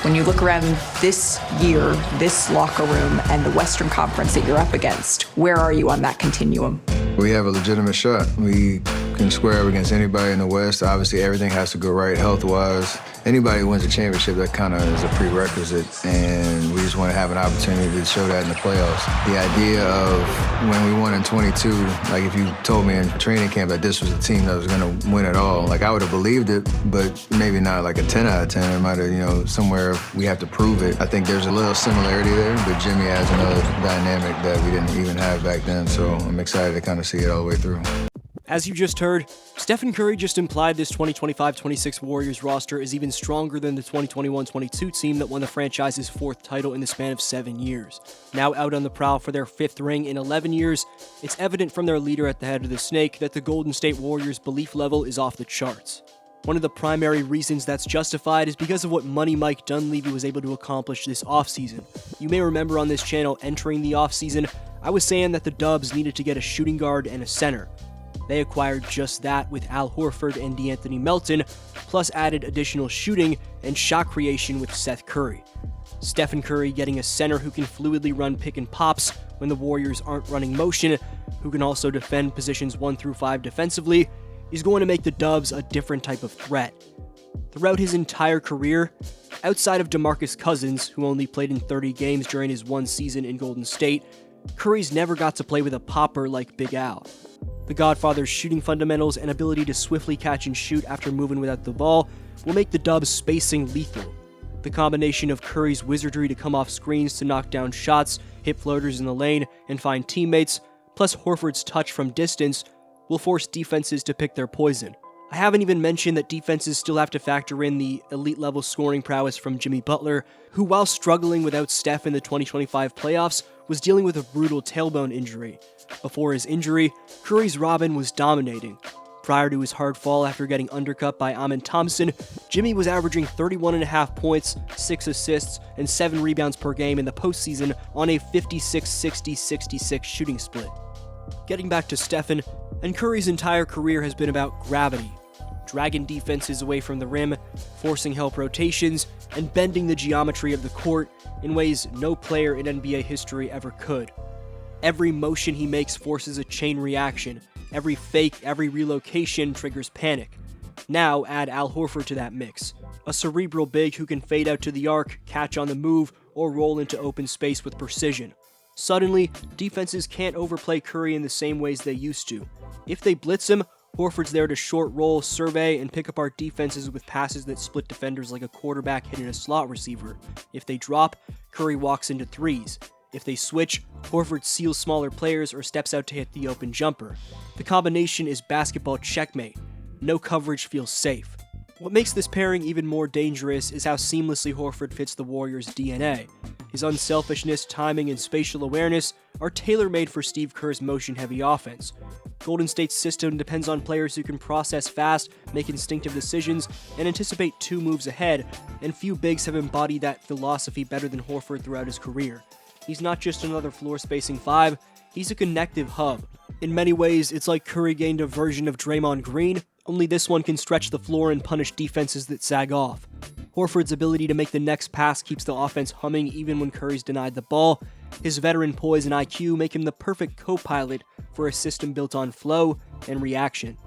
When you look around this year, this locker room, and the Western Conference that you're up against, where are you on that continuum? We have a legitimate shot. We can square up against anybody in the West. Obviously, everything has to go right health-wise. Anybody who wins a championship, that kind of is a prerequisite, and we just want to have an opportunity to show that in the playoffs. The idea of when we won in 22, like if you told me in training camp that this was a team that was going to win it all, like I would have believed it, but maybe not like a 10 out of 10. It might have, somewhere we have to prove it. I think there's a little similarity there, but Jimmy adds another dynamic that we didn't even have back then, so I'm excited to kind of see it all the way through. As you just heard, Stephen Curry just implied this 2025-26 Warriors roster is even stronger than the 2021-22 team that won the franchise's 4th title in the span of 7 years. Now out on the prowl for their 5th ring in 11 years, it's evident from their leader at the head of the snake that the Golden State Warriors' belief level is off the charts. One of the primary reasons that's justified is because of what Money Mike Dunleavy was able to accomplish this offseason. You may remember on this channel entering the offseason, I was saying that the Dubs needed to get a shooting guard and a center. They acquired just that with Al Horford and DeAnthony Melton, plus added additional shooting and shot creation with Seth Curry. Stephen Curry getting a center who can fluidly run pick and pops when the Warriors aren't running motion, who can also defend positions 1 through 5 defensively, is going to make the Dubs a different type of threat. Throughout his entire career, outside of DeMarcus Cousins, who only played in 30 games during his 1 season in Golden State, Curry's never got to play with a popper like Big Al. The Godfather's shooting fundamentals and ability to swiftly catch and shoot after moving without the ball will make the Dubs' spacing lethal. The combination of Curry's wizardry to come off screens to knock down shots, hit floaters in the lane, and find teammates, plus Horford's touch from distance, will force defenses to pick their poison. I haven't even mentioned that defenses still have to factor in the elite-level scoring prowess from Jimmy Butler, who, while struggling without Steph in the 2025 playoffs, was dealing with a brutal tailbone injury. Before his injury, Curry's Robin was dominating. Prior to his hard fall after getting undercut by Amin Thompson, Jimmy was averaging 31.5 points, 6 assists, and 7 rebounds per game in the postseason on a 56-60-66 shooting split. Getting back to Stephen, and Curry's entire career has been about gravity, dragging defenses away from the rim, forcing help rotations, and bending the geometry of the court in ways no player in NBA history ever could. Every motion he makes forces a chain reaction. Every fake, every relocation triggers panic. Now add Al Horford to that mix. A cerebral big who can fade out to the arc, catch on the move, or roll into open space with precision. Suddenly, defenses can't overplay Curry in the same ways they used to. If they blitz him, Horford's there to short roll, survey, and pick apart defenses with passes that split defenders like a quarterback hitting a slot receiver. If they drop, Curry walks into threes. If they switch, Horford seals smaller players or steps out to hit the open jumper. The combination is basketball checkmate. No coverage feels safe. What makes this pairing even more dangerous is how seamlessly Horford fits the Warriors' DNA. His unselfishness, timing, and spatial awareness are tailor-made for Steve Kerr's motion-heavy offense. Golden State's system depends on players who can process fast, make instinctive decisions, and anticipate 2 moves ahead, and few bigs have embodied that philosophy better than Horford throughout his career. He's not just another floor-spacing 5, he's a connective hub. In many ways, it's like Curry gained a version of Draymond Green, only this one can stretch the floor and punish defenses that sag off. Horford's ability to make the next pass keeps the offense humming even when Curry's denied the ball. His veteran poise and IQ make him the perfect co-pilot for a system built on flow and reaction.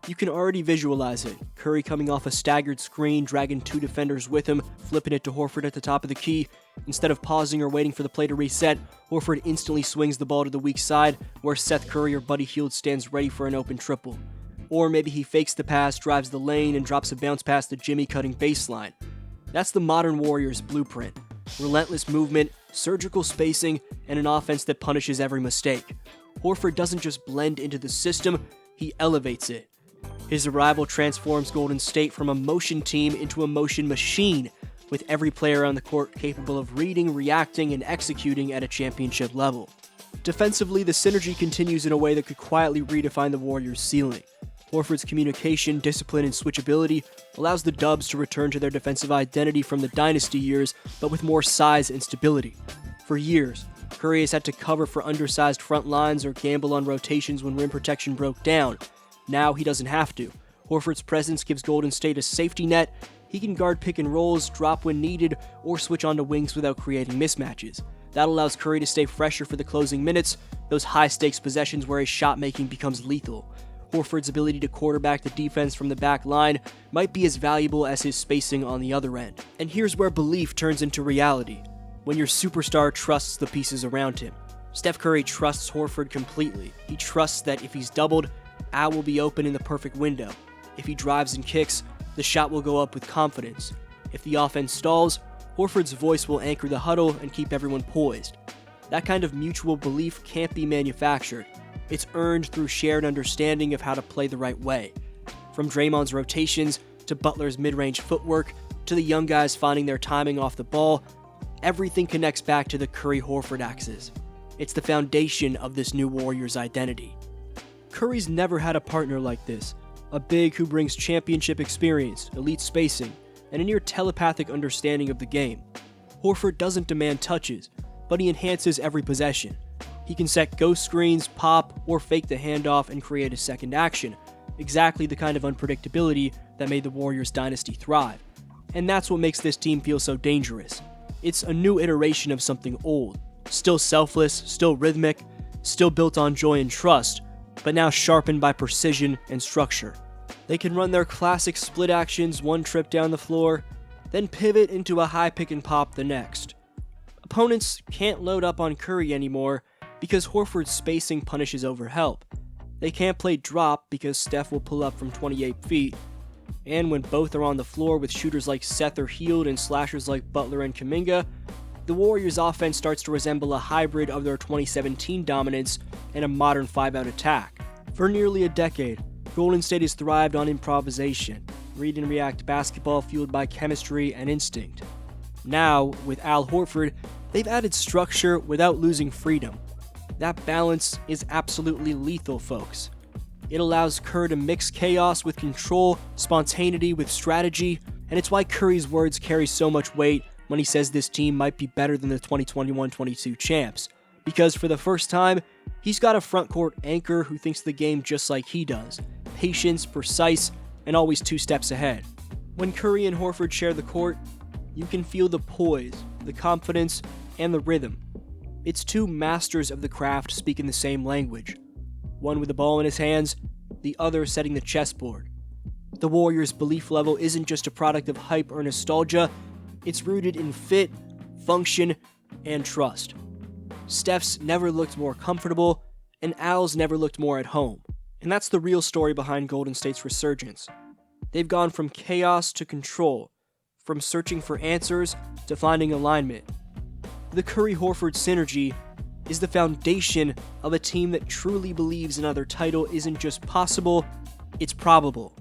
You can already visualize it. Curry coming off a staggered screen, dragging 2 defenders with him, flipping it to Horford at the top of the key. Instead of pausing or waiting for the play to reset, Horford instantly swings the ball to the weak side, where Seth Curry or Buddy Hield stands ready for an open triple. Or maybe he fakes the pass, drives the lane, and drops a bounce pass to Jimmy cutting baseline. That's the modern Warriors blueprint. Relentless movement, surgical spacing, and an offense that punishes every mistake. Horford doesn't just blend into the system, he elevates it. His arrival transforms Golden State from a motion team into a motion machine, with every player on the court capable of reading, reacting, and executing at a championship level. Defensively, the synergy continues in a way that could quietly redefine the Warriors' ceiling. Horford's communication, discipline, and switchability allows the Dubs to return to their defensive identity from the dynasty years, but with more size and stability. For years, Curry has had to cover for undersized front lines or gamble on rotations when rim protection broke down. Now he doesn't have to. Horford's presence gives Golden State a safety net, He can guard pick and rolls, drop when needed, or switch onto wings without creating mismatches. That allows Curry to stay fresher for the closing minutes, those high-stakes possessions where his shot making becomes lethal. Horford's ability to quarterback the defense from the back line might be as valuable as his spacing on the other end. And here's where belief turns into reality, when your superstar trusts the pieces around him. Steph Curry trusts Horford completely. He trusts that if he's doubled, Al will be open in the perfect window. If he drives and kicks, the shot will go up with confidence. If the offense stalls, Horford's voice will anchor the huddle and keep everyone poised. That kind of mutual belief can't be manufactured. It's earned through shared understanding of how to play the right way. From Draymond's rotations, to Butler's mid-range footwork, to the young guys finding their timing off the ball, everything connects back to the Curry-Horford axis. It's the foundation of this new Warriors identity. Curry's never had a partner like this, a big who brings championship experience, elite spacing, and a near telepathic understanding of the game. Horford doesn't demand touches, but he enhances every possession. He can set ghost screens, pop, or fake the handoff and create a second action, exactly the kind of unpredictability that made the Warriors dynasty thrive. And that's what makes this team feel so dangerous. It's a new iteration of something old, still selfless, still rhythmic, still built on joy and trust, but now sharpened by precision and structure. They can run their classic split actions one trip down the floor, then pivot into a high pick and pop the next. Opponents can't load up on Curry anymore because Horford's spacing punishes overhelp. They can't play drop because Steph will pull up from 28 feet, and when both are on the floor with shooters like Seth or Hield and slashers like Butler and Kuminga, the Warriors' offense starts to resemble a hybrid of their 2017 dominance and a modern 5-out attack. For nearly a decade, Golden State has thrived on improvisation, read and react basketball fueled by chemistry and instinct. Now, with Al Horford, they've added structure without losing freedom. That balance is absolutely lethal, folks. It allows Kerr to mix chaos with control, spontaneity with strategy, and it's why Curry's words carry so much weight when he says this team might be better than the 2021-22 champs. Because for the first time, he's got a frontcourt anchor who thinks the game just like he does. Patience, precise, and always 2 steps ahead. When Curry and Horford share the court, you can feel the poise, the confidence, and the rhythm. It's 2 masters of the craft speaking the same language. One with the ball in his hands, the other setting the chessboard. The Warriors' belief level isn't just a product of hype or nostalgia, it's rooted in fit, function, and trust. Steph's never looked more comfortable, and Al's never looked more at home. And that's the real story behind Golden State's resurgence. They've gone from chaos to control, from searching for answers to finding alignment. The Curry-Horford synergy is the foundation of a team that truly believes another title isn't just possible, it's probable.